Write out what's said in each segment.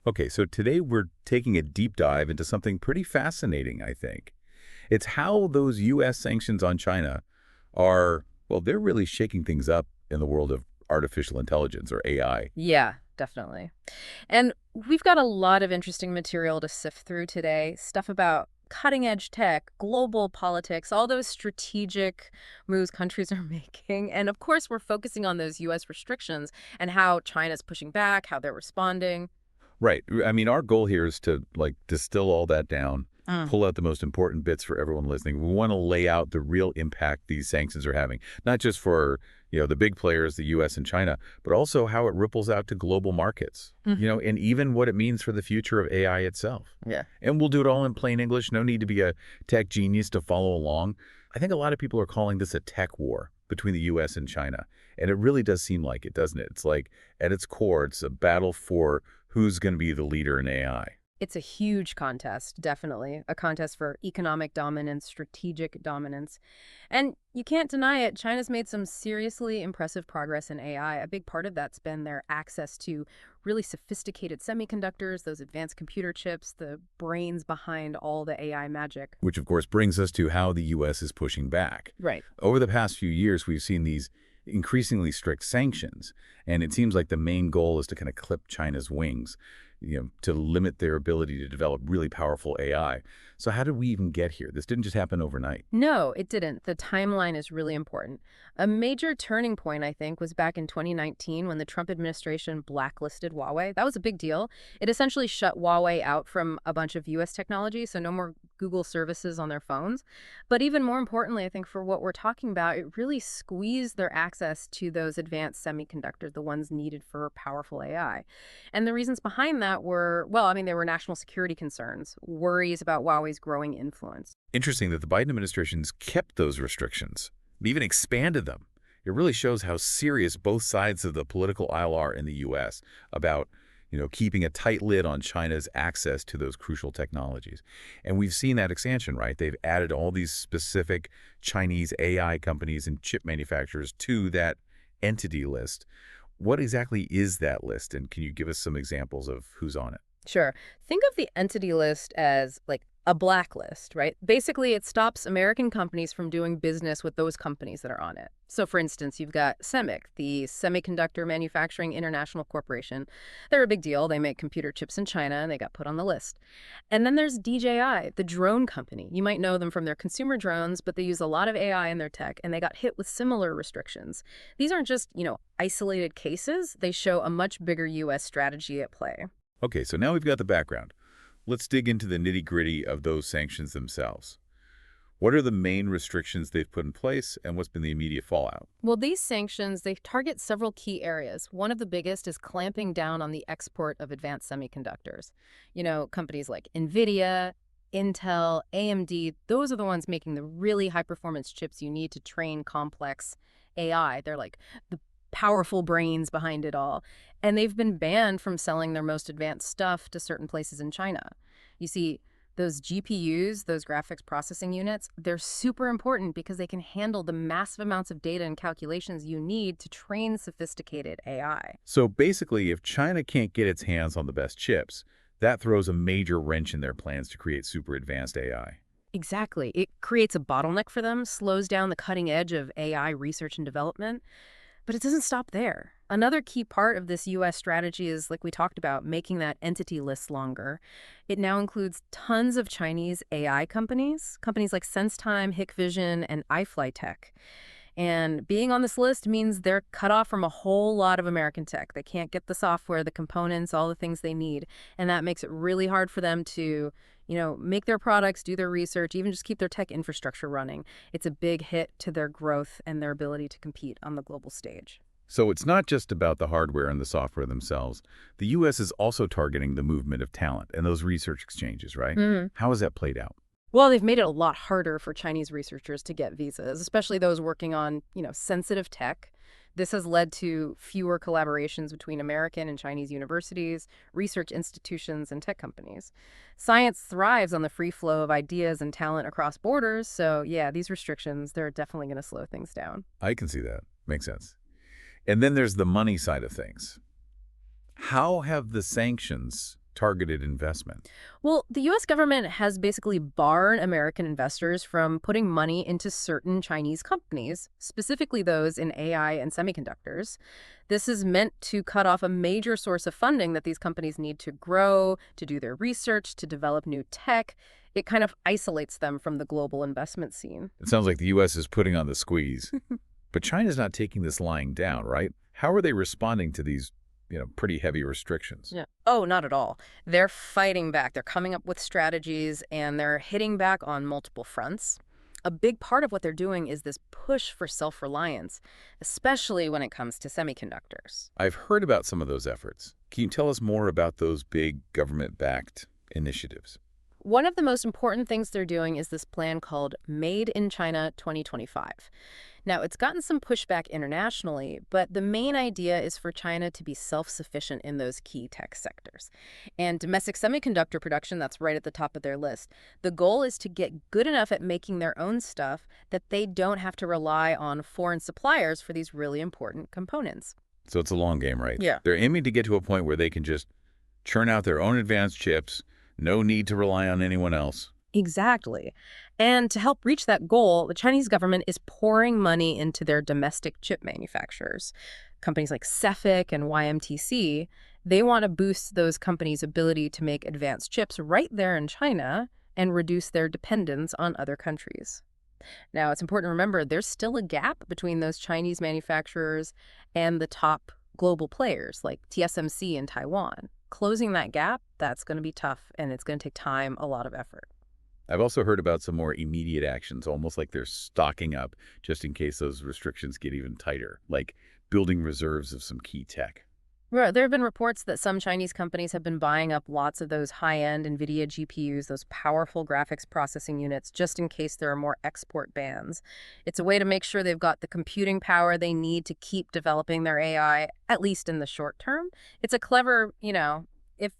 Okay, so today we're taking a deep dive into something pretty fascinating, I think. It's how those U.S. sanctions on China are, well, they're really shaking things up in the world of artificial intelligence or AI. Yeah, definitely. And we've got a lot of interesting material to sift through today. Stuff about cutting edge tech, global politics, all those strategic moves countries are making. And of course, we're focusing on those US restrictions and how China's pushing back, how they're responding. Right. I mean, our goal here is to like distill all that down, Mm. pull out the most important bits for everyone listening. We want to lay out the real impact these sanctions are having, not just for, the big players, the US and China, but also how it ripples out to global markets, Hmm. and even what it means for the future of AI itself. Yeah. And we'll do it all in plain English. No need to be a tech genius to follow along. I think a lot of people are calling this a tech war between the US and China. And it really does seem like it, doesn't it? It's like at its core, it's a battle for who's going to be the leader in AI. It's a huge contest, definitely. A contest for economic dominance, strategic dominance. And you can't deny it, China's made some seriously impressive progress in AI. A big part of that's been their access to really sophisticated semiconductors, those advanced computer chips, the brains behind all the AI magic. Which, of course, brings us to how the U.S. is pushing back. Right. Over the past few years, we've seen these increasingly strict sanctions, and it seems like the main goal is to kind of clip China's wings, to limit their ability to develop really powerful AI. So how did we even get here? This didn't just happen overnight. No, it didn't. The timeline is really important. A major turning point, I think, was back in 2019 when the Trump administration blacklisted Huawei. That was a big deal. It essentially shut Huawei out from a bunch of US technology, so no more Google services on their phones. But even more importantly, I think for what we're talking about, it really squeezed their access to those advanced semiconductors, the ones needed for powerful AI. And the reasons behind that were, well, I mean, there were national security concerns, worries about Huawei's growing influence. Interesting that the Biden administration's kept those restrictions, even expanded them. It really shows how serious both sides of the political aisle are in the U.S. about, keeping a tight lid on China's access to those crucial technologies. And we've seen that expansion, right? They've added all these specific Chinese AI companies and chip manufacturers to that entity list. What exactly is that list? And can you give us some examples of who's on it? Sure. Think of the entity list as like a blacklist, right? Basically, it stops American companies from doing business with those companies that are on it. So, for instance, you've got CEMIC, the Semiconductor Manufacturing International Corporation. They're a big deal. They make computer chips in China, and they got put on the list. And then there's DJI, the drone company. You might know them from their consumer drones, but they use a lot of AI in their tech, and they got hit with similar restrictions. These aren't just, isolated cases. They show a much bigger U.S. strategy at play. Okay, so now we've got the background. Let's dig into the nitty-gritty of those sanctions themselves. What are the main restrictions they've put in place, and what's been the immediate fallout? Well, these sanctions, they target several key areas. One of the biggest is clamping down on the export of advanced semiconductors. Companies like NVIDIA, Intel, AMD, those are the ones making the really high-performance chips you need to train complex AI. They're like the powerful brains behind it all. And they've been banned from selling their most advanced stuff to certain places in China. You see, those GPUs, those graphics processing units, they're super important because they can handle the massive amounts of data and calculations you need to train sophisticated AI. So basically, if China can't get its hands on the best chips, that throws a major wrench in their plans to create super advanced AI. Exactly. It creates a bottleneck for them, slows down the cutting edge of AI research and development. But it doesn't stop there. Another key part of this U.S. strategy is, like we talked about, making that entity list longer. It now includes tons of Chinese AI companies like SenseTime, Hikvision, and iFlyTek. And being on this list means they're cut off from a whole lot of American tech. They can't get the software, the components, all the things they need. And that makes it really hard for them to, make their products, do their research, even just keep their tech infrastructure running. It's a big hit to their growth and their ability to compete on the global stage. So it's not just about the hardware and the software themselves. The U.S. is also targeting the movement of talent and those research exchanges, right? How has that played out? Well, they've made it a lot harder for Chinese researchers to get visas, especially those working on, sensitive tech. This has led to fewer collaborations between American and Chinese universities, research institutions, and tech companies. Science thrives on the free flow of ideas and talent across borders, so yeah, these restrictions, they're definitely going to slow things down. I can see that. Makes sense. And then there's the money side of things. How have the sanctions targeted investment? Well, the U.S. government has basically barred American investors from putting money into certain Chinese companies, specifically those in AI and semiconductors. This is meant to cut off a major source of funding that these companies need to grow, to do their research, to develop new tech. It kind of isolates them from the global investment scene. It sounds like the U.S. is putting on the squeeze. But China's not taking this lying down, right? How are they responding to these, pretty heavy restrictions? Yeah. Oh, not at all. They're fighting back. They're coming up with strategies and they're hitting back on multiple fronts. A big part of what they're doing is this push for self-reliance, especially when it comes to semiconductors. I've heard about some of those efforts. Can you tell us more about those big government-backed initiatives? One of the most important things they're doing is this plan called Made in China 2025. Now, it's gotten some pushback internationally, but the main idea is for China to be self-sufficient in those key tech sectors. And domestic semiconductor production, that's right at the top of their list. The goal is to get good enough at making their own stuff that they don't have to rely on foreign suppliers for these really important components. So it's a long game, right? Yeah. They're aiming to get to a point where they can just churn out their own advanced chips, no need to rely on anyone else. Exactly. And to help reach that goal, the Chinese government is pouring money into their domestic chip manufacturers. Companies like Cefic and YMTC, they want to boost those companies' ability to make advanced chips right there in China and reduce their dependence on other countries. Now, it's important to remember there's still a gap between those Chinese manufacturers and the top global players like TSMC in Taiwan. Closing that gap, that's going to be tough, and it's going to take time, a lot of effort. I've also heard about some more immediate actions, almost like they're stocking up just in case those restrictions get even tighter, like building reserves of some key tech. Right. There have been reports that some Chinese companies have been buying up lots of those high-end NVIDIA GPUs, those powerful graphics processing units, just in case there are more export bans. It's a way to make sure they've got the computing power they need to keep developing their AI, at least in the short term. It's a clever, if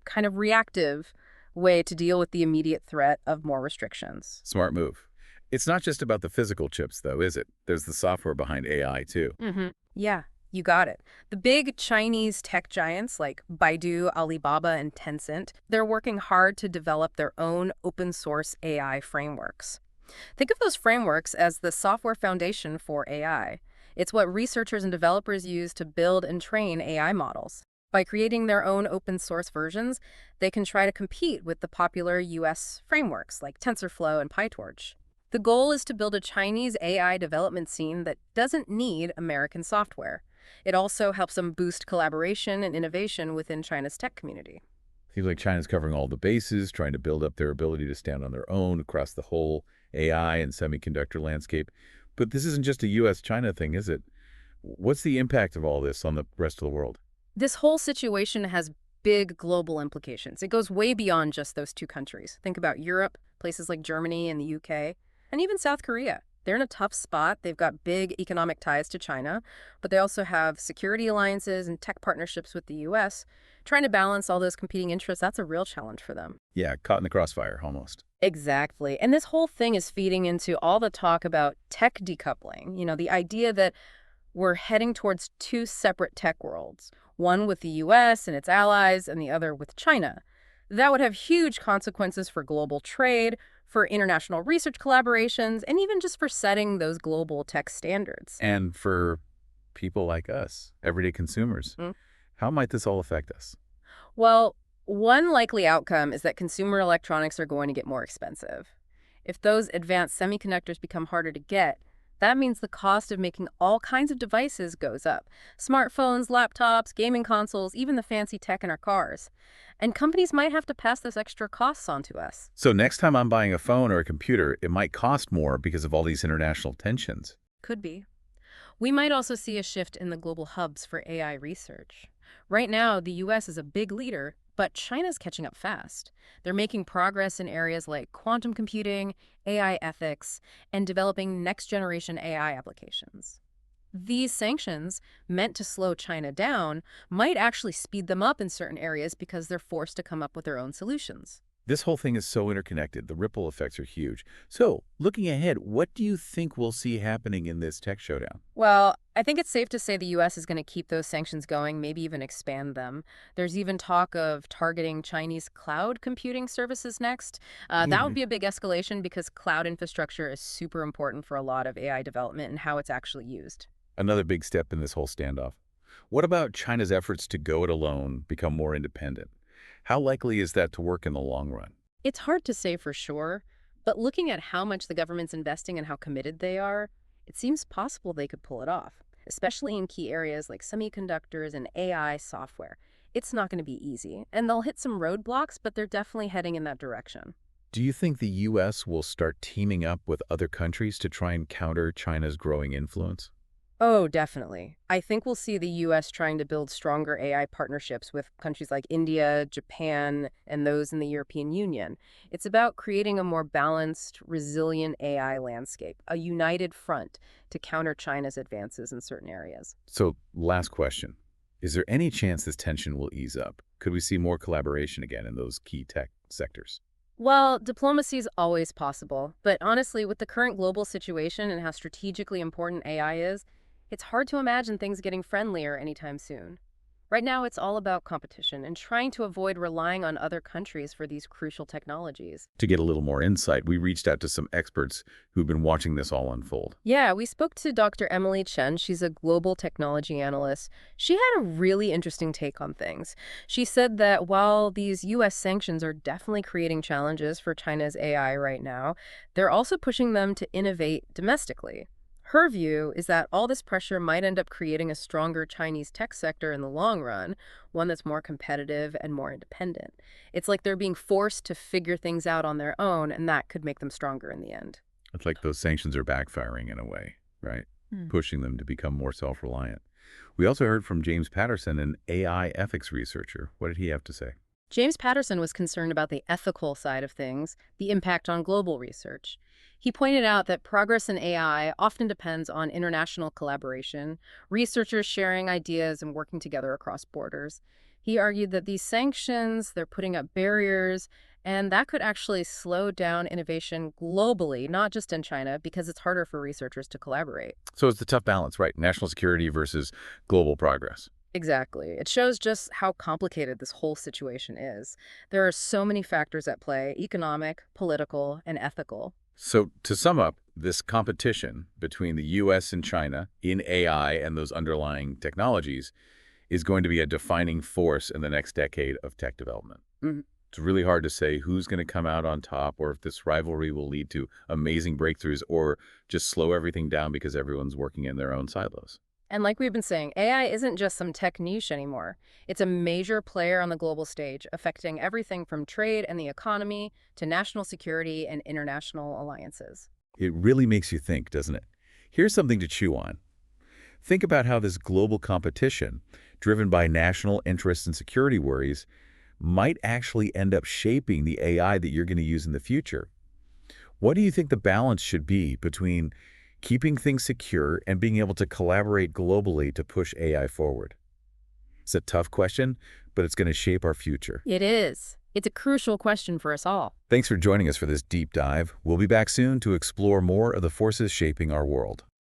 kind of reactive way to deal with the immediate threat of more restrictions. Smart move. It's not just about the physical chips, though, is it? There's the software behind AI, too. Yeah. You got it. The big Chinese tech giants like Baidu, Alibaba, and Tencent, they're working hard to develop their own open source AI frameworks. Think of those frameworks as the software foundation for AI. It's what researchers and developers use to build and train AI models. By creating their own open source versions, they can try to compete with the popular US frameworks like TensorFlow and PyTorch. The goal is to build a Chinese AI development scene that doesn't need American software. It also helps them boost collaboration and innovation within China's tech community. Seems like China's covering all the bases, trying to build up their ability to stand on their own across the whole AI and semiconductor landscape. But this isn't just a U.S.-China thing, is it? What's the impact of all this on the rest of the world? This whole situation has big global implications. It goes way beyond just those two countries. Think about Europe, places like Germany and the UK, and even South Korea. They're in a tough spot. They've got big economic ties to China, but they also have security alliances and tech partnerships with the U.S. Trying to balance all those competing interests, that's a real challenge for them. Yeah, caught in the crossfire, almost. Exactly. And this whole thing is feeding into all the talk about tech decoupling. The idea that we're heading towards two separate tech worlds, one with the U.S. and its allies and the other with China. That would have huge consequences for global trade, for international research collaborations, and even just for setting those global tech standards. And for people like us, everyday consumers, how might this all affect us? Well, one likely outcome is that consumer electronics are going to get more expensive. If those advanced semiconductors become harder to get, that means the cost of making all kinds of devices goes up. Smartphones, laptops, gaming consoles, even the fancy tech in our cars. And companies might have to pass those extra costs on to us. So next time I'm buying a phone or a computer, it might cost more because of all these international tensions. Could be. We might also see a shift in the global hubs for AI research. Right now, the U.S. is a big leader, but China's catching up fast. They're making progress in areas like quantum computing, AI ethics, and developing next-generation AI applications. These sanctions, meant to slow China down, might actually speed them up in certain areas because they're forced to come up with their own solutions. This whole thing is so interconnected. The ripple effects are huge. So, looking ahead, what do you think we'll see happening in this tech showdown? Well, I think it's safe to say the U.S. is going to keep those sanctions going, maybe even expand them. There's even talk of targeting Chinese cloud computing services next. That would Hmm. be a big escalation because cloud infrastructure is super important for a lot of AI development and how it's actually used. Another big step in this whole standoff. What about China's efforts to go it alone, become more independent? How likely is that to work in the long run? It's hard to say for sure, but looking at how much the government's investing and how committed they are, it seems possible they could pull it off, especially in key areas like semiconductors and AI software. It's not going to be easy, and they'll hit some roadblocks, but they're definitely heading in that direction. Do you think the U.S. will start teaming up with other countries to try and counter China's growing influence? Oh, definitely. I think we'll see the U.S. trying to build stronger AI partnerships with countries like India, Japan, and those in the European Union. It's about creating a more balanced, resilient AI landscape, a united front to counter China's advances in certain areas. So, last question. Is there any chance this tension will ease up? Could we see more collaboration again in those key tech sectors? Well, diplomacy is always possible, but honestly, with the current global situation and how strategically important AI is, it's hard to imagine things getting friendlier anytime soon. Right now, it's all about competition and trying to avoid relying on other countries for these crucial technologies. To get a little more insight, we reached out to some experts who've been watching this all unfold. Yeah, we spoke to Dr. Emily Chen. She's a global technology analyst. She had a really interesting take on things. She said that while these U.S. sanctions are definitely creating challenges for China's AI right now, they're also pushing them to innovate domestically. Her view is that all this pressure might end up creating a stronger Chinese tech sector in the long run, one that's more competitive and more independent. It's like they're being forced to figure things out on their own, and that could make them stronger in the end. It's like those sanctions are backfiring in a way, right? Pushing them to become more self-reliant. We also heard from James Patterson, an AI ethics researcher. What did he have to say? James Patterson was concerned about the ethical side of things, the impact on global research. He pointed out that progress in AI often depends on international collaboration, researchers sharing ideas and working together across borders. He argued that these sanctions, they're putting up barriers, and that could actually slow down innovation globally, not just in China, because it's harder for researchers to collaborate. So it's the tough balance, right? National security versus global progress. Exactly. It shows just how complicated this whole situation is. There are so many factors at play: economic, political, and ethical. So to sum up, this competition between the U.S. and China in AI and those underlying technologies is going to be a defining force in the next decade of tech development. Mhm. It's really hard to say who's going to come out on top or if this rivalry will lead to amazing breakthroughs or just slow everything down because everyone's working in their own silos. And like we've been saying, AI isn't just some tech niche anymore. It's a major player on the global stage, affecting everything from trade and the economy to national security and international alliances. It really makes you think, doesn't it? Here's something to chew on. Think about how this global competition, driven by national interests and security worries, might actually end up shaping the AI that you're going to use in the future. What do you think the balance should be between keeping things secure and being able to collaborate globally to push AI forward? It's a tough question, but it's going to shape our future. It is. It's a crucial question for us all. Thanks for joining us for this deep dive. We'll be back soon to explore more of the forces shaping our world.